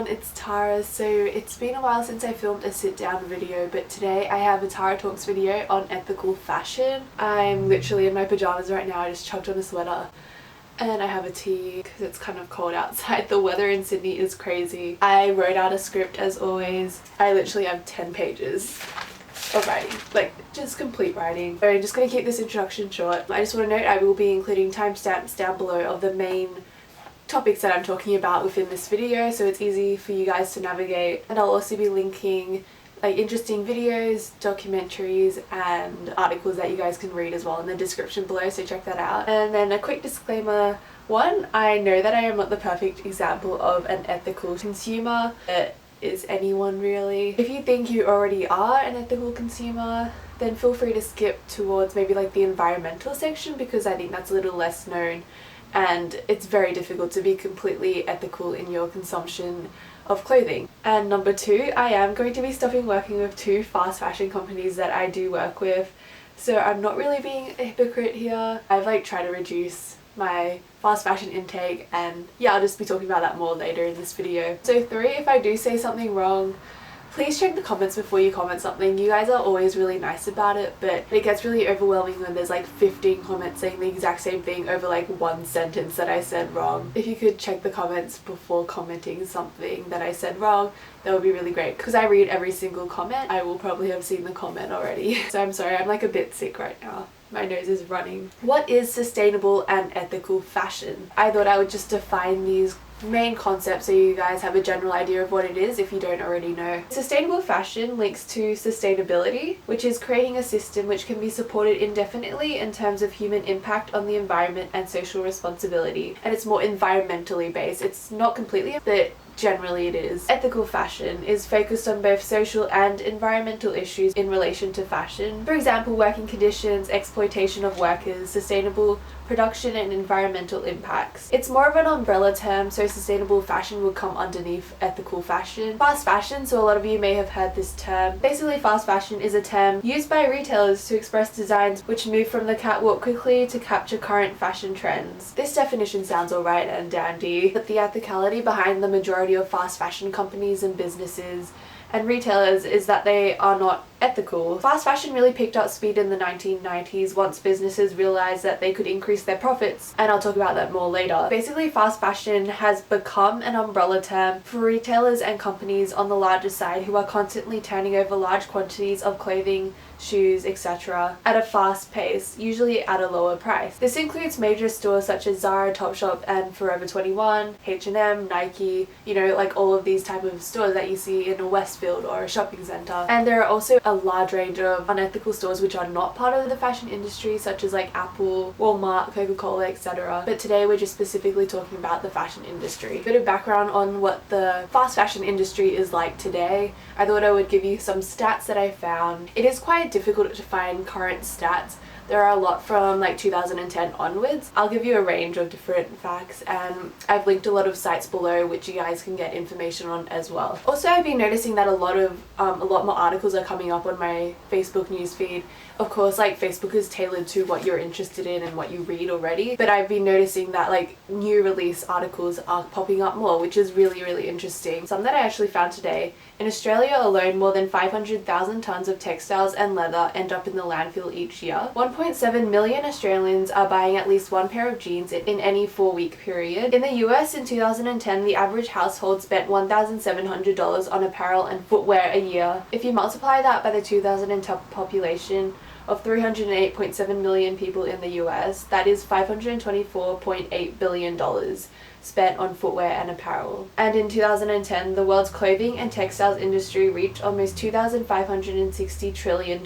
it's Tara. So it's been a while since I filmed a sit down video, but today I have a Tara Talks video on ethical fashion. I'm literally in my pajamas right now. I just chucked on a sweater and I have a tea because it's kind of cold outside. The weather in Sydney is crazy. I wrote out a script as always. I literally have 10 pages of writing, like just complete writing. So I'm just going to keep this introduction short. I just want to note I will be including timestamps down below of the main topics that I'm talking about within this video, so it's easy for you guys to navigate. And I'll also be linking like interesting videos, documentaries and articles that you guys can read as well in the description below, so check that out. And then a quick disclaimer. One, I know that I am not the perfect example of an ethical consumer. Is anyone really? If you think you already are an ethical consumer, then feel free to skip towards maybe like the environmental section, because I think that's a little less known and it's very difficult to be completely ethical in your consumption of clothing. And number two, I am going to be stopping working with two fast fashion companies that I do work with, so I'm not really being a hypocrite here. I've like tried to reduce my fast fashion intake, and yeah, I'll just be talking about that more later in this video. So three, if I do say something wrong, please check the comments before you comment something. You guys are always really nice about it, but it gets really overwhelming when there's like 15 comments saying the exact same thing over like one sentence that I said wrong. If you could check the comments before commenting something that I said wrong, that would be really great, because I read every single comment. I will probably have seen the comment already. So I'm sorry, I'm like a bit sick right now. My nose is running. What is sustainable and ethical fashion? I thought I would just define these main concepts so you guys have a general idea of what it is if you don't already know. Sustainable fashion links to sustainability, which is creating a system which can be supported indefinitely in terms of human impact on the environment and social responsibility. And it's more environmentally based. It's not completely, but generally it is. Ethical fashion is focused on both social and environmental issues in relation to fashion. For example, working conditions, exploitation of workers, sustainable production and environmental impacts. It's more of an umbrella term, so sustainable fashion would come underneath ethical fashion. Fast fashion, so a lot of you may have heard this term. Basically, fast fashion is a term used by retailers to express designs which move from the catwalk quickly to capture current fashion trends. This definition sounds alright and dandy, but the ethicality behind the majority of fast fashion companies and businesses and retailers is that they are not ethical. Fast fashion really picked up speed in the 1990s once businesses realized that they could increase their profits, and I'll talk about that more later. Basically, fast fashion has become an umbrella term for retailers and companies on the larger side who are constantly turning over large quantities of clothing, shoes, etc. at a fast pace, usually at a lower price. This includes major stores such as Zara, Topshop and Forever 21, H&M, Nike, you know, like all of these type of stores that you see in a Westfield or a shopping center. And there are also a large range of unethical stores which are not part of the fashion industry, such as like Apple, Walmart, Coca-Cola, etc. But today we're just specifically talking about the fashion industry. A bit of background on what the fast fashion industry is like today. I thought I would give you some stats that I found. It is quite difficult to find current stats. There are a lot from like 2010 onwards. I'll give you a range of different facts, and I've linked a lot of sites below which you guys can get information on as well. Also, I've been noticing that a lot more articles are coming up on my Facebook newsfeed. Of course, like Facebook is tailored to what you're interested in and what you read already, but I've been noticing that like new release articles are popping up more, which is really, really interesting. Some that I actually found today. In Australia alone, more than 500,000 tons of textiles and leather end up in the landfill each year. 1.7 million Australians are buying at least one pair of jeans in any 4-week period. In the US in 2010, the average household spent $1,700 on apparel and footwear a year. If you multiply that by the 2010 population of 308.7 million people in the US, that is $524.8 billion spent on footwear and apparel. And in 2010, the world's clothing and textiles industry reached almost $2,560 trillion.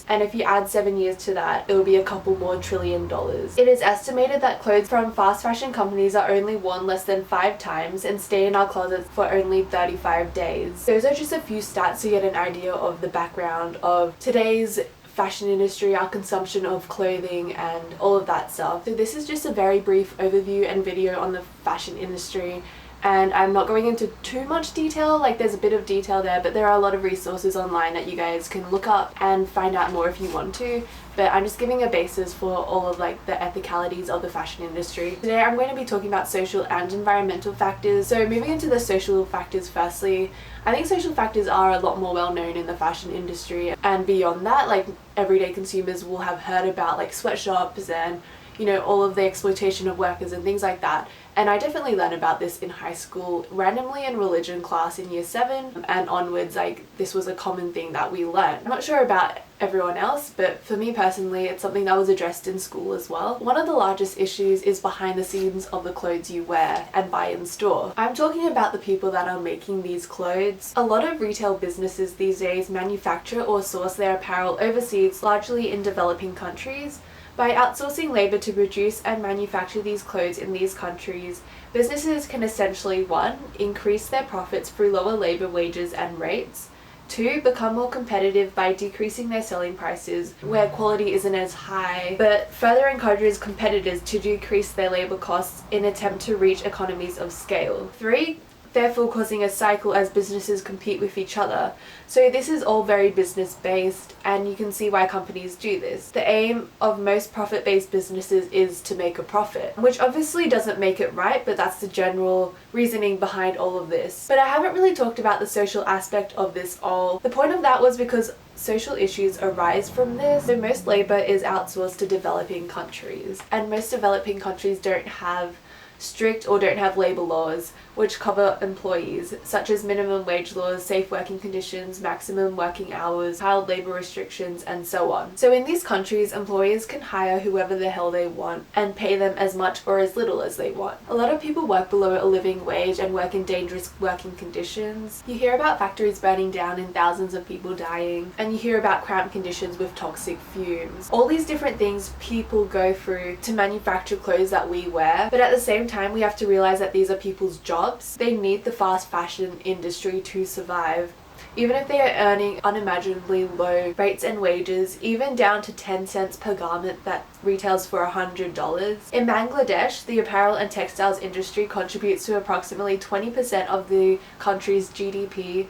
And if you add 7 years to that, it will be a couple more $1 trillion. It is estimated that clothes from fast fashion companies are only worn less than 5 times and stay in our closets for only 35 days. Those are just a few stats to get an idea of the background of today's fashion industry, our consumption of clothing and all of that stuff. So this is just a very brief overview and video on the fashion industry and I'm not going into too much detail. Like, there's a bit of detail there, but there are a lot of resources online that you guys can look up and find out more if you want to. But I'm just giving a basis for all of like the ethicalities of the fashion industry. Today I'm going to be talking about social and environmental factors. So moving into the social factors firstly, I think social factors are a lot more well known in the fashion industry, and beyond that, like everyday consumers will have heard about like sweatshops and, you know, all of the exploitation of workers and things like that. And I definitely learned about this in high school, randomly in religion class in year 7 and onwards. Like, this was a common thing that we learned. I'm not sure about everyone else, but for me personally, it's something that was addressed in school as well. One of the largest issues is behind the scenes of the clothes you wear and buy in store. I'm talking about the people that are making these clothes. A lot of retail businesses these days manufacture or source their apparel overseas, largely in developing countries. By outsourcing labor to produce and manufacture these clothes in these countries, businesses can essentially 1. Increase their profits through lower labor wages and rates, 2. Become more competitive by decreasing their selling prices where quality isn't as high, but further encourages competitors to decrease their labor costs in an attempt to reach economies of scale, 3. Therefore causing a cycle as businesses compete with each other. So this is all very business based, and you can see why companies do this. The aim of most profit based businesses is to make a profit, which obviously doesn't make it right, but that's the general reasoning behind all of this. But I haven't really talked about the social aspect of this all. The point of that was because social issues arise from this. So most labor is outsourced to developing countries, and most developing countries don't have strict or don't have labor laws which cover employees, such as minimum wage laws, safe working conditions, maximum working hours, child labor restrictions, and so on. So in these countries, employers can hire whoever the hell they want and pay them as much or as little as they want. A lot of people work below a living wage and work in dangerous working conditions. You hear about factories burning down and thousands of people dying, and you hear about cramped conditions with toxic fumes. All these different things people go through to manufacture clothes that we wear, but at the same time we have to realize that these are people's jobs. They need the fast fashion industry to survive. Even if they are earning unimaginably low rates and wages, even down to 10 cents per garment that retails for $100. In Bangladesh, the apparel and textiles industry contributes to approximately 20% of the country's GDP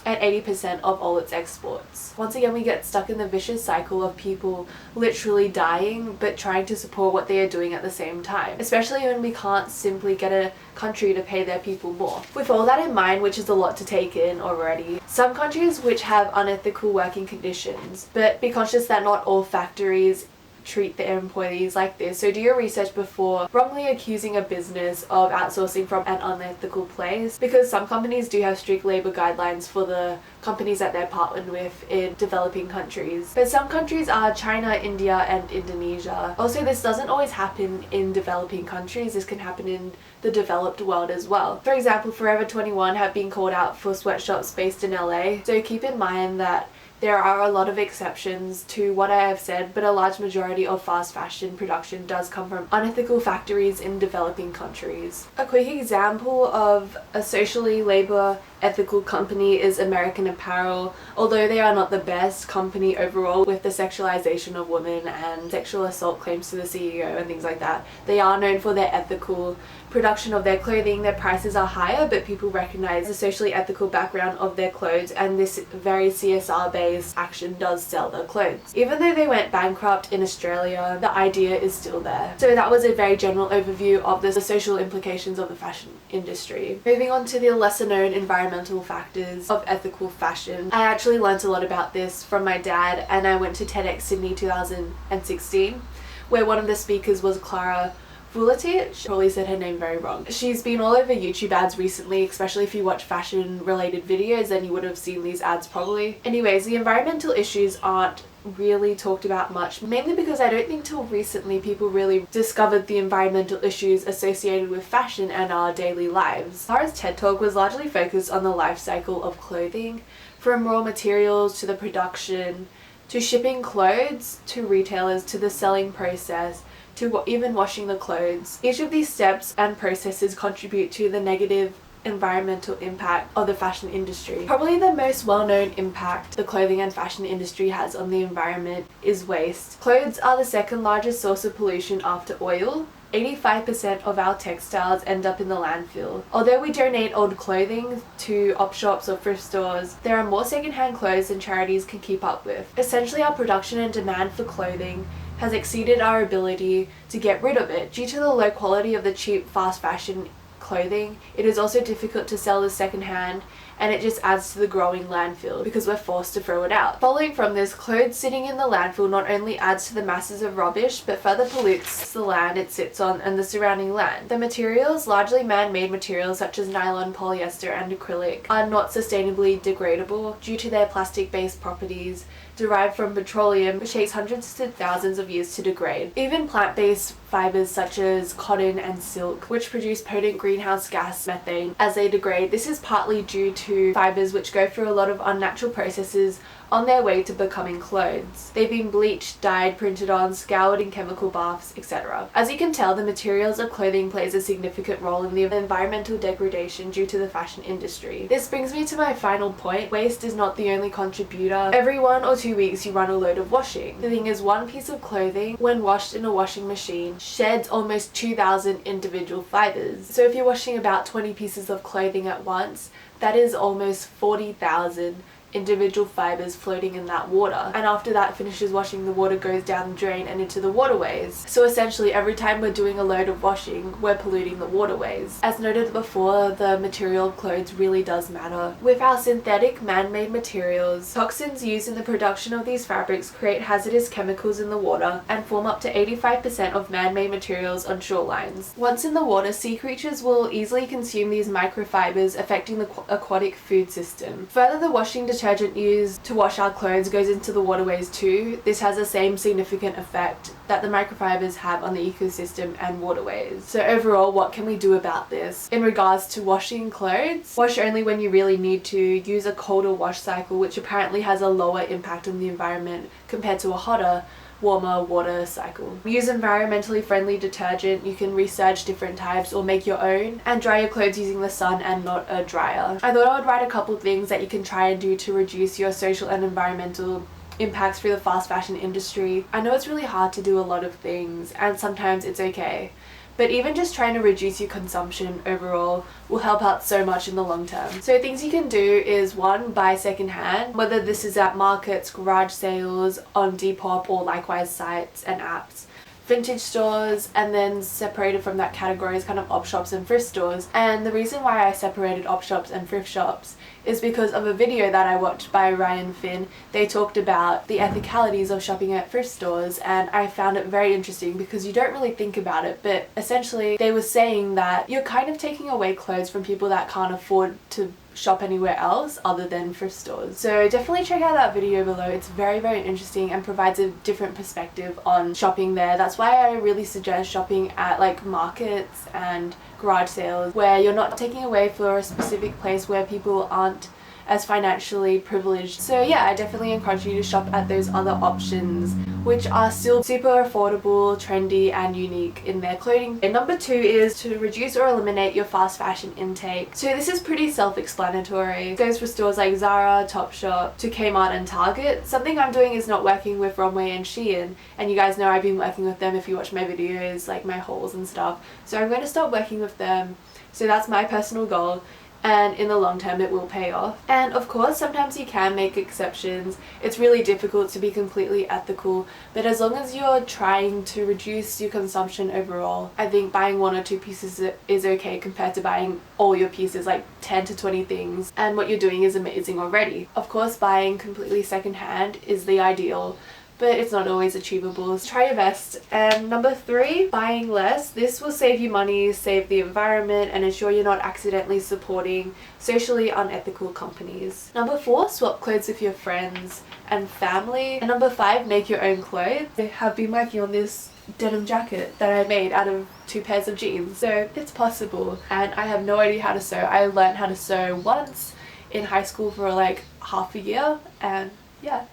and 80% of all its exports. Once again, we get stuck in the vicious cycle of people literally dying but trying to support what they are doing at the same time, especially when we can't simply get a country to pay their people more. With all that in mind, which is a lot to take in already, some countries which have unethical working conditions, but be conscious that not all factories treat their employees like this. So do your research before wrongly accusing a business of outsourcing from an unethical place, because some companies do have strict labor guidelines for the companies that they're partnered with in developing countries. But some countries are China, India, and Indonesia. Also, this doesn't always happen in developing countries. This can happen in the developed world as well. For example, Forever 21 have been called out for sweatshops based in LA. So keep in mind that there are a lot of exceptions to what I have said, but a large majority of fast fashion production does come from unethical factories in developing countries. A quick example of a socially labor ethical company is American Apparel. Although they are not the best company overall with the sexualization of women and sexual assault claims to the CEO and things like that, they are known for their ethical production of their clothing. Their prices are higher, but people recognize the socially ethical background of their clothes, and this very CSR based action does sell their clothes. Even though they went bankrupt in Australia, the idea is still there. So that was a very general overview of the social implications of the fashion industry. Moving on to the lesser known environmental factors of ethical fashion. I actually learnt a lot about this from my dad, and I went to TEDx Sydney 2016, where one of the speakers was Clara Vuletic. Probably said her name very wrong. She's been all over YouTube ads recently, especially if you watch fashion related videos, then you would have seen these ads probably. Anyways, the environmental issues aren't really talked about much, mainly because I don't think till recently people really discovered the environmental issues associated with fashion and our daily lives. Clara's TED Talk was largely focused on the life cycle of clothing, from raw materials to the production, to shipping clothes, to retailers, to the selling process, to even washing the clothes. Each of these steps and processes contribute to the negative environmental impact of the fashion industry. Probably the most well-known impact the clothing and fashion industry has on the environment is waste. Clothes are the second largest source of pollution after oil. 85% of our textiles end up in the landfill. Although we donate old clothing to op shops or thrift stores, there are more secondhand clothes than charities can keep up with. Essentially, our production and demand for clothing has exceeded our ability to get rid of it. Due to the low quality of the cheap fast fashion clothing, it is also difficult to sell as secondhand, and it just adds to the growing landfill because we're forced to throw it out. Following from this, clothes sitting in the landfill not only adds to the masses of rubbish but further pollutes the land it sits on and the surrounding land. The materials, largely man-made materials such as nylon, polyester and acrylic, are not sustainably degradable due to their plastic-based properties derived from petroleum, which takes hundreds to thousands of years to degrade. Even plant-based fibers such as cotton and silk, which produce potent greenhouse gas methane as they degrade. This is partly due to fibers which go through a lot of unnatural processes on their way to becoming clothes. They've been bleached, dyed, printed on, scoured in chemical baths, etc. As you can tell, the materials of clothing plays a significant role in the environmental degradation due to the fashion industry. This brings me to my final point. Waste is not the only contributor. Every 1 or 2 weeks you run a load of washing. The thing is, one piece of clothing, when washed in a washing machine, sheds almost 2,000 individual fibers. So if you're washing about 20 pieces of clothing at once, that is almost 40,000 individual fibers floating in that water, and after that finishes washing, the water goes down the drain and into the waterways. So essentially every time we're doing a load of washing, we're polluting the waterways. As noted before, the material of clothes really does matter. With our synthetic man-made materials, toxins used in the production of these fabrics create hazardous chemicals in the water and form up to 85% of man-made materials on shorelines. Once in the water, sea creatures will easily consume these microfibers, affecting the aquatic food system. Further, the washing detergent used to wash our clothes goes into the waterways too. This has the same significant effect that the microfibers have on the ecosystem and waterways. So overall, what can we do about this? In regards to washing clothes, wash only when you really need to. Use a colder wash cycle, which apparently has a lower impact on the environment compared to a hotter, warmer water cycle. Use environmentally friendly detergent. You can research different types or make your own, and dry your clothes using the sun and not a dryer. I thought I would write a couple things that you can try and do to reduce your social and environmental impacts through the fast fashion industry. I know it's really hard to do a lot of things, and sometimes it's okay, but even just trying to reduce your consumption overall will help out so much in the long term. So things you can do is 1, buy secondhand, whether this is at markets, garage sales, on Depop or likewise sites and apps. Vintage stores, and then separated from that category is kind of op shops and thrift stores. And the reason why I separated op shops and thrift shops is because of a video that I watched by Ryan Finn. They talked about the ethicalities of shopping at thrift stores, and I found it very interesting because you don't really think about it, but essentially they were saying that you're kind of taking away clothes from people that can't afford to shop anywhere else other than thrift stores. So definitely check out that video below. It's very, very interesting and provides a different perspective on shopping there. That's why I really suggest shopping at like markets and garage sales, where you're not taking away for a specific place where people aren't as financially privileged. So yeah, I definitely encourage you to shop at those other options, which are still super affordable, trendy and unique in their clothing. And number 2 is to reduce or eliminate your fast fashion intake. So this is pretty self-explanatory. It goes for stores like Zara, Topshop, to Kmart and Target. Something I'm doing is not working with Runway and Shein, and you guys know I've been working with them if you watch my videos, like my hauls and stuff. So I'm going to stop working with them. So that's my personal goal, and in the long term it will pay off. And of course, sometimes you can make exceptions. It's really difficult to be completely ethical, but as long as you're trying to reduce your consumption overall, I think buying 1 or 2 pieces is okay compared to buying all your pieces, like 10 to 20 things, and what you're doing is amazing already. Of course, buying completely secondhand is the ideal, but it's not always achievable. So try your best. And number 3, buying less. This will save you money, save the environment, and ensure you're not accidentally supporting socially unethical companies. Number 4, swap clothes with your friends and family. And number 5, make your own clothes. I have been working on this denim jacket that I made out of 2 pairs of jeans, so it's possible. And I have no idea how to sew. I learned how to sew once in high school for like half a year, and yeah,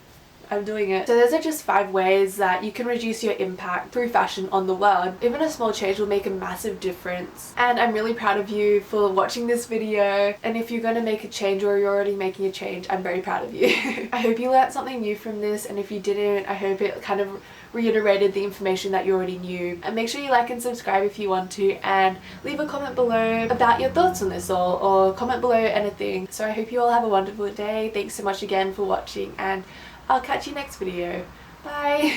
I'm doing it. So those are just 5 ways that you can reduce your impact through fashion on the world. Even a small change will make a massive difference. And I'm really proud of you for watching this video. And if you're going to make a change or you're already making a change, I'm very proud of you. I hope you learned something new from this, and if you didn't, I hope it kind of reiterated the information that you already knew. And make sure you like and subscribe if you want to, and leave a comment below about your thoughts on this all, or comment below anything. So I hope you all have a wonderful day. Thanks so much again for watching, and I'll catch you next video. Bye!